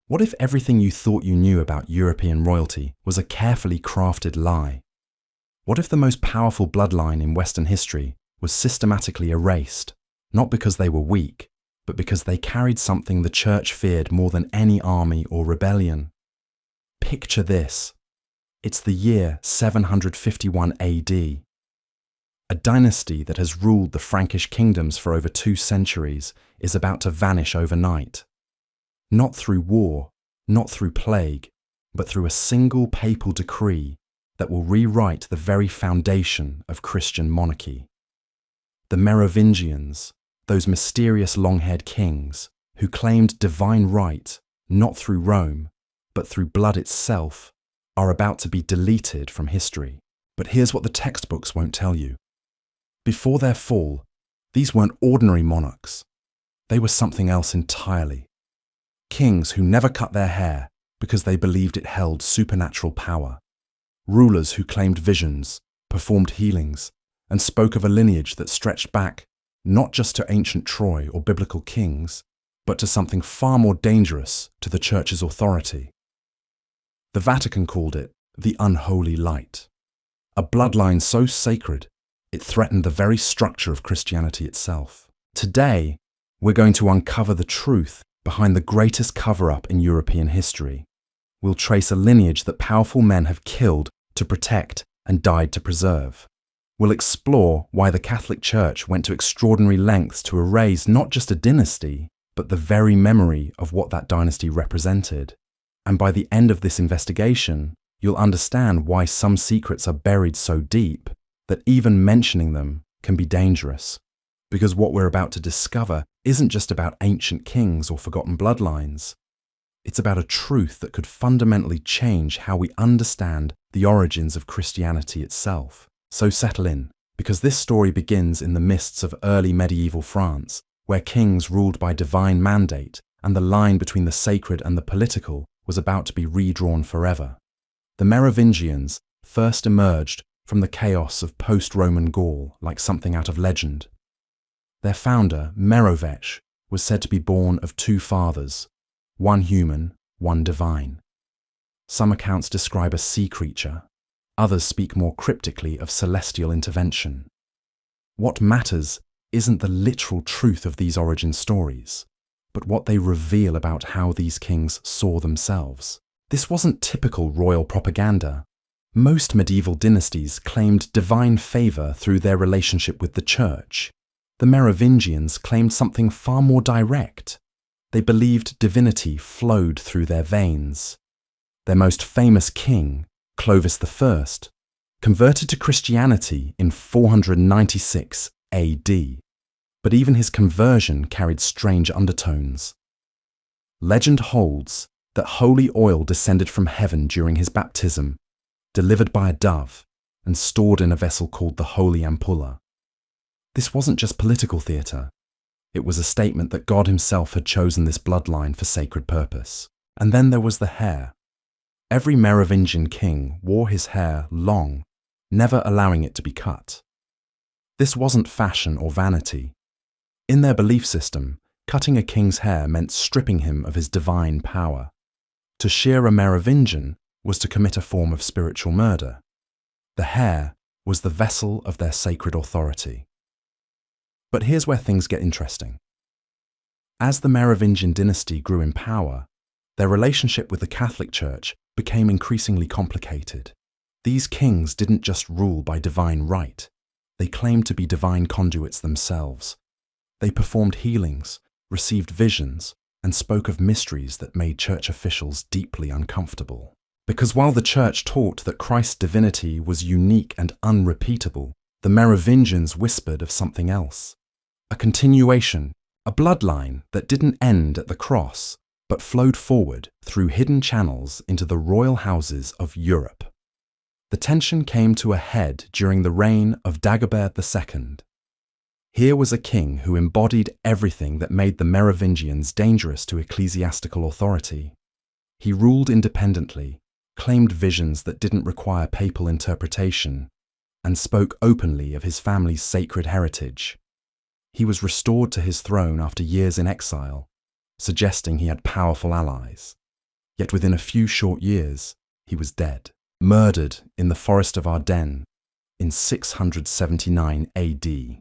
What if everything you thought you knew about European royalty was a carefully crafted lie? What if the most powerful bloodline in Western history was systematically erased, not because they were weak, but because they carried something the church feared more than any army or rebellion? Picture this. It's the year 751 AD. A dynasty that has ruled the Frankish kingdoms for over 2 centuries is about to vanish overnight. Not through war, not through plague, but through a single papal decree that will rewrite the very foundation of Christian monarchy. The Merovingians, those mysterious long-haired kings who claimed divine right not through Rome, but through blood itself, are about to be deleted from history. But here's what the textbooks won't tell you. Before their fall, these weren't ordinary monarchs. They were something else entirely. Kings who never cut their hair because they believed it held supernatural power. Rulers who claimed visions, performed healings, and spoke of a lineage that stretched back not just to ancient Troy or biblical kings, but to something far more dangerous to the Church's authority. The Vatican called it the Unholy Light, a bloodline so sacred it threatened the very structure of Christianity itself. Today, we're going to uncover the truth behind the greatest cover-up in European history. We'll trace a lineage that powerful men have killed to protect and died to preserve. We'll explore why the Catholic Church went to extraordinary lengths to erase not just a dynasty, but the very memory of what that dynasty represented. And by the end of this investigation, you'll understand why some secrets are buried so deep that even mentioning them can be dangerous. Because what we're about to discover isn't just about ancient kings or forgotten bloodlines. It's about a truth that could fundamentally change how we understand the origins of Christianity itself. So settle in, because this story begins in the mists of early medieval France, where kings ruled by divine mandate and the line between the sacred and the political was about to be redrawn forever. The Merovingians first emerged from the chaos of post-Roman Gaul like something out of legend. Their founder, Merovech, was said to be born of 2 fathers, one human, one divine. Some accounts describe a sea creature, others speak more cryptically of celestial intervention. What matters isn't the literal truth of these origin stories, but what they reveal about how these kings saw themselves. This wasn't typical royal propaganda. Most medieval dynasties claimed divine favor through their relationship with the church. The Merovingians claimed something far more direct. They believed divinity flowed through their veins. Their most famous king, Clovis I, converted to Christianity in 496 AD, but even his conversion carried strange undertones. Legend holds that holy oil descended from heaven during his baptism, delivered by a dove and stored in a vessel called the Holy Ampulla. This wasn't just political theatre. It was a statement that God himself had chosen this bloodline for sacred purpose. And then there was the hair. Every Merovingian king wore his hair long, never allowing it to be cut. This wasn't fashion or vanity. In their belief system, cutting a king's hair meant stripping him of his divine power. To shear a Merovingian was to commit a form of spiritual murder. The hair was the vessel of their sacred authority. But here's where things get interesting. As the Merovingian dynasty grew in power, their relationship with the Catholic Church became increasingly complicated. These kings didn't just rule by divine right. They claimed to be divine conduits themselves. They performed healings, received visions, and spoke of mysteries that made church officials deeply uncomfortable. Because while the church taught that Christ's divinity was unique and unrepeatable, the Merovingians whispered of something else. A continuation, a bloodline that didn't end at the cross, but flowed forward through hidden channels into the royal houses of Europe. The tension came to a head during the reign of Dagobert II. Here was a king who embodied everything that made the Merovingians dangerous to ecclesiastical authority. He ruled independently, claimed visions that didn't require papal interpretation, and spoke openly of his family's sacred heritage. He was restored to his throne after years in exile, suggesting he had powerful allies. Yet within a few short years, he was dead, murdered in the forest of Ardennes in 679 AD.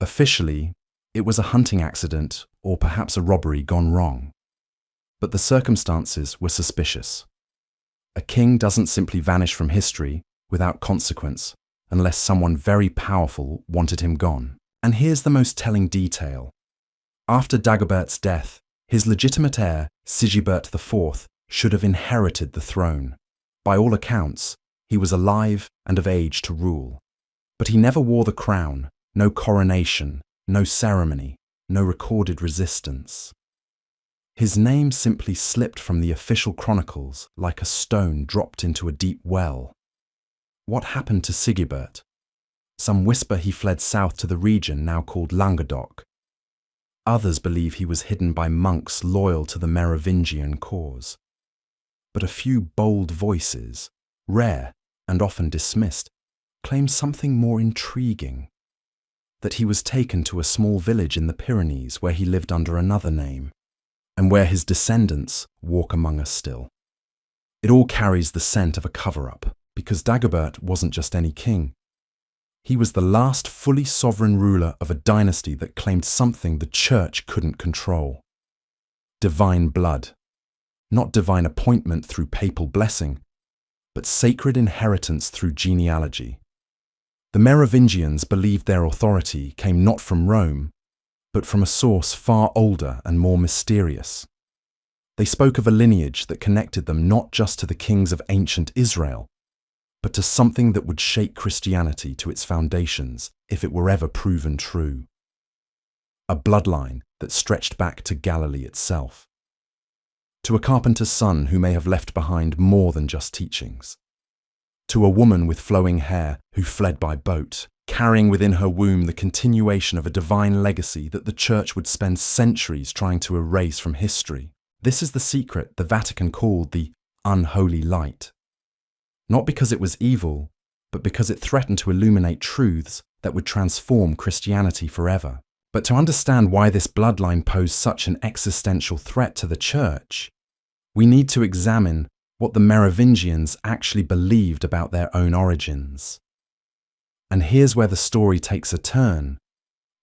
Officially, it was a hunting accident or perhaps a robbery gone wrong. But the circumstances were suspicious. A king doesn't simply vanish from history without consequence unless someone very powerful wanted him gone. And here's the most telling detail. After Dagobert's death, his legitimate heir, Sigebert IV, should have inherited the throne. By all accounts, he was alive and of age to rule. But he never wore the crown, no coronation, no ceremony, no recorded resistance. His name simply slipped from the official chronicles like a stone dropped into a deep well. What happened to Sigebert? Some whisper he fled south to the region now called Languedoc. Others believe he was hidden by monks loyal to the Merovingian cause. But a few bold voices, rare and often dismissed, claim something more intriguing. That he was taken to a small village in the Pyrenees where he lived under another name, and where his descendants walk among us still. It all carries the scent of a cover-up, because Dagobert wasn't just any king. He was the last fully sovereign ruler of a dynasty that claimed something the church couldn't control. Divine blood. Not divine appointment through papal blessing, but sacred inheritance through genealogy. The Merovingians believed their authority came not from Rome, but from a source far older and more mysterious. They spoke of a lineage that connected them not just to the kings of ancient Israel, but to something that would shake Christianity to its foundations if it were ever proven true. A bloodline that stretched back to Galilee itself. To a carpenter's son who may have left behind more than just teachings. To a woman with flowing hair who fled by boat, carrying within her womb the continuation of a divine legacy that the church would spend centuries trying to erase from history. This is the secret the Vatican called the Unholy Light. Not because it was evil, but because it threatened to illuminate truths that would transform Christianity forever. But to understand why this bloodline posed such an existential threat to the church, we need to examine what the Merovingians actually believed about their own origins. And here's where the story takes a turn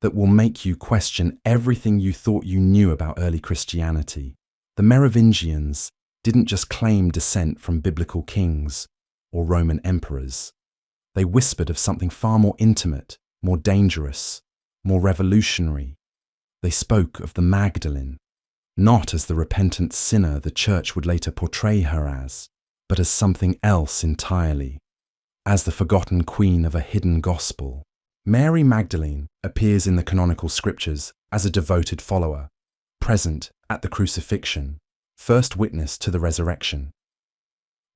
that will make you question everything you thought you knew about early Christianity. The Merovingians didn't just claim descent from biblical kings or Roman emperors. They whispered of something far more intimate, more dangerous, more revolutionary. They spoke of the Magdalene, not as the repentant sinner the church would later portray her as, but as something else entirely, as the forgotten queen of a hidden gospel. Mary Magdalene appears in the canonical scriptures as a devoted follower, present at the crucifixion, first witness to the resurrection.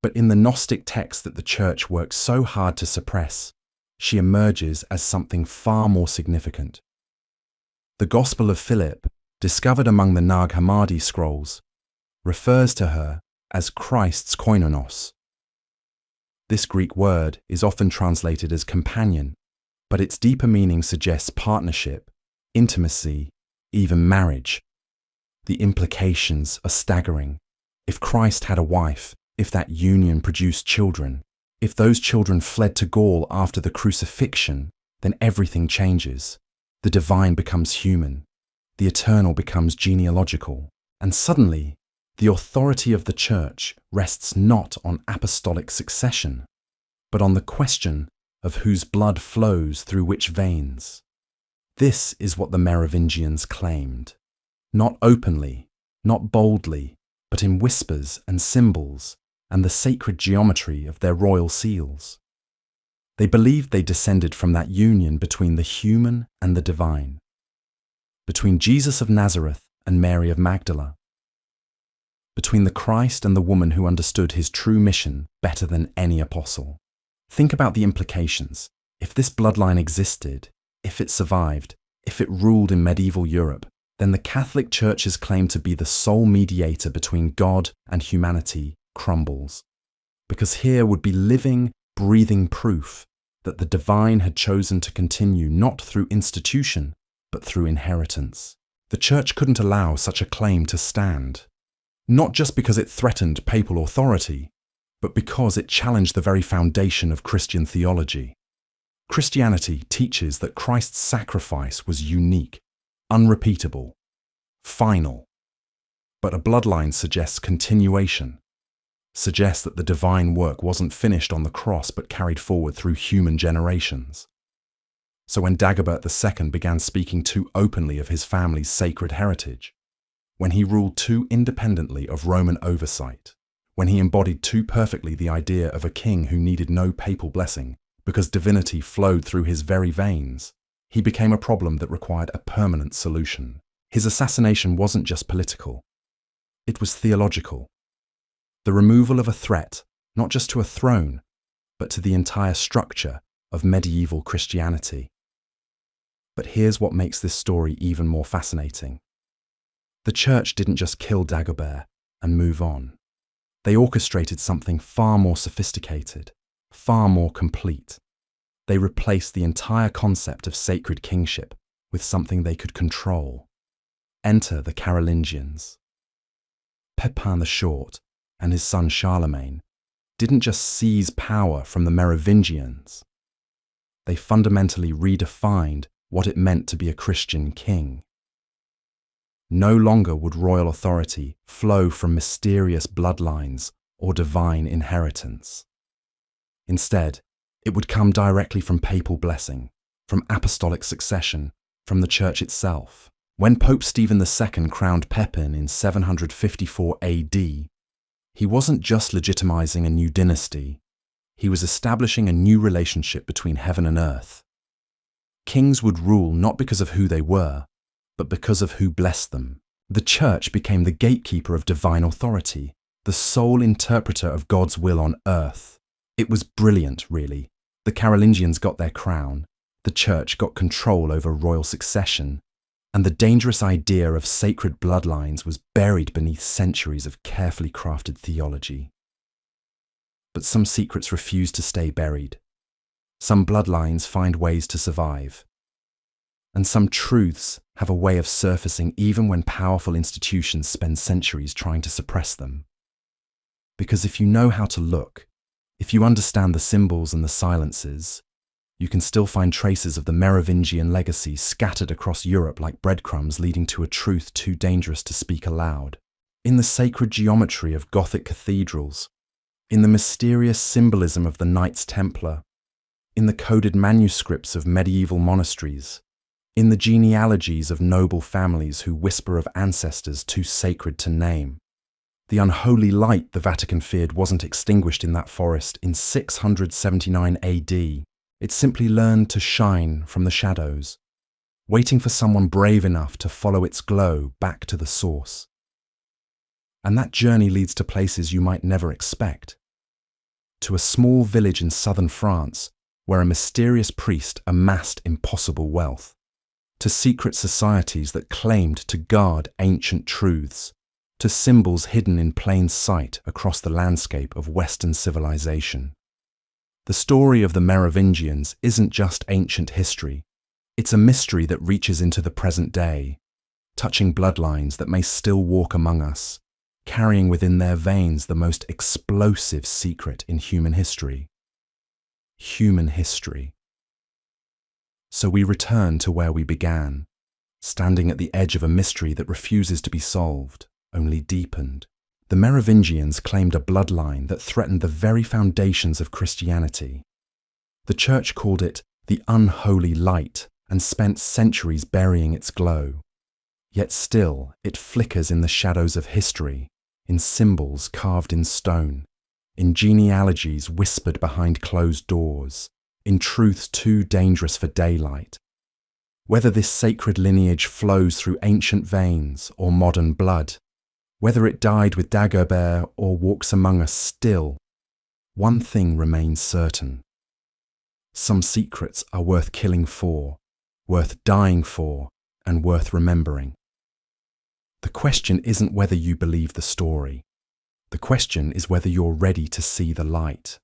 But in the Gnostic texts that the church worked so hard to suppress, she emerges as something far more significant. The Gospel of Philip, discovered among the Nag Hammadi scrolls, refers to her as Christ's koinonos. This Greek word is often translated as companion, but its deeper meaning suggests partnership, intimacy, even marriage. The implications are staggering. If Christ had a wife, if that union produced children, if those children fled to Gaul after the crucifixion, then everything changes. The divine becomes human, the eternal becomes genealogical, and suddenly the authority of the church rests not on apostolic succession, but on the question of whose blood flows through which veins. This is what the Merovingians claimed. Not openly, not boldly, but in whispers and symbols and the sacred geometry of their royal seals. They believed they descended from that union between the human and the divine, between Jesus of Nazareth and Mary of Magdala, between the Christ and the woman who understood his true mission better than any apostle. Think about the implications. If this bloodline existed, if it survived, if it ruled in medieval Europe, then the Catholic Church's claim to be the sole mediator between God and humanity crumbles. Because here would be living, breathing proof that the divine had chosen to continue not through institution, but through inheritance. The church couldn't allow such a claim to stand. Not just because it threatened papal authority, but because it challenged the very foundation of Christian theology. Christianity teaches that Christ's sacrifice was unique, unrepeatable, final. But a bloodline suggests continuation, suggests that the divine work wasn't finished on the cross but carried forward through human generations. So when Dagobert II began speaking too openly of his family's sacred heritage, when he ruled too independently of Roman oversight, when he embodied too perfectly the idea of a king who needed no papal blessing because divinity flowed through his very veins, he became a problem that required a permanent solution. His assassination wasn't just political, it was theological. The removal of a threat, not just to a throne, but to the entire structure of medieval Christianity. But here's what makes this story even more fascinating. The church didn't just kill Dagobert and move on. They orchestrated something far more sophisticated, far more complete. They replaced the entire concept of sacred kingship with something they could control. Enter the Carolingians. Pepin the Short and his son Charlemagne didn't just seize power from the Merovingians. They fundamentally redefined what it meant to be a Christian king. No longer would royal authority flow from mysterious bloodlines or divine inheritance. Instead, it would come directly from papal blessing, from apostolic succession, from the church itself. When Pope Stephen II crowned Pepin in 754 AD, he wasn't just legitimizing a new dynasty, he was establishing a new relationship between heaven and earth. Kings would rule not because of who they were, but because of who blessed them. The church became the gatekeeper of divine authority, the sole interpreter of God's will on earth. It was brilliant, really. The Carolingians got their crown, the church got control over royal succession, and the dangerous idea of sacred bloodlines was buried beneath centuries of carefully crafted theology. But some secrets refuse to stay buried. Some bloodlines find ways to survive. And some truths have a way of surfacing even when powerful institutions spend centuries trying to suppress them. Because if you know how to look, if you understand the symbols and the silences, you can still find traces of the Merovingian legacy scattered across Europe like breadcrumbs leading to a truth too dangerous to speak aloud. In the sacred geometry of Gothic cathedrals, in the mysterious symbolism of the Knights Templar, in the coded manuscripts of medieval monasteries, in the genealogies of noble families who whisper of ancestors too sacred to name. The unholy light the Vatican feared wasn't extinguished in that forest in 679 AD. It simply learned to shine from the shadows, waiting for someone brave enough to follow its glow back to the source. And that journey leads to places you might never expect. To a small village in southern France where a mysterious priest amassed impossible wealth. To secret societies that claimed to guard ancient truths, to symbols hidden in plain sight across the landscape of Western civilization. The story of the Merovingians isn't just ancient history, it's a mystery that reaches into the present day, touching bloodlines that may still walk among us, carrying within their veins the most explosive secret in human history. Human history. So we return to where we began, standing at the edge of a mystery that refuses to be solved, only deepened. The Merovingians claimed a bloodline that threatened the very foundations of Christianity. The church called it the Unholy Light and spent centuries burying its glow. Yet still, it flickers in the shadows of history, in symbols carved in stone, in genealogies whispered behind closed doors, in truths too dangerous for daylight. Whether this sacred lineage flows through ancient veins or modern blood, whether it died with Dagobert or walks among us still, one thing remains certain. Some secrets are worth killing for, worth dying for, and worth remembering. The question isn't whether you believe the story. The question is whether you're ready to see the light.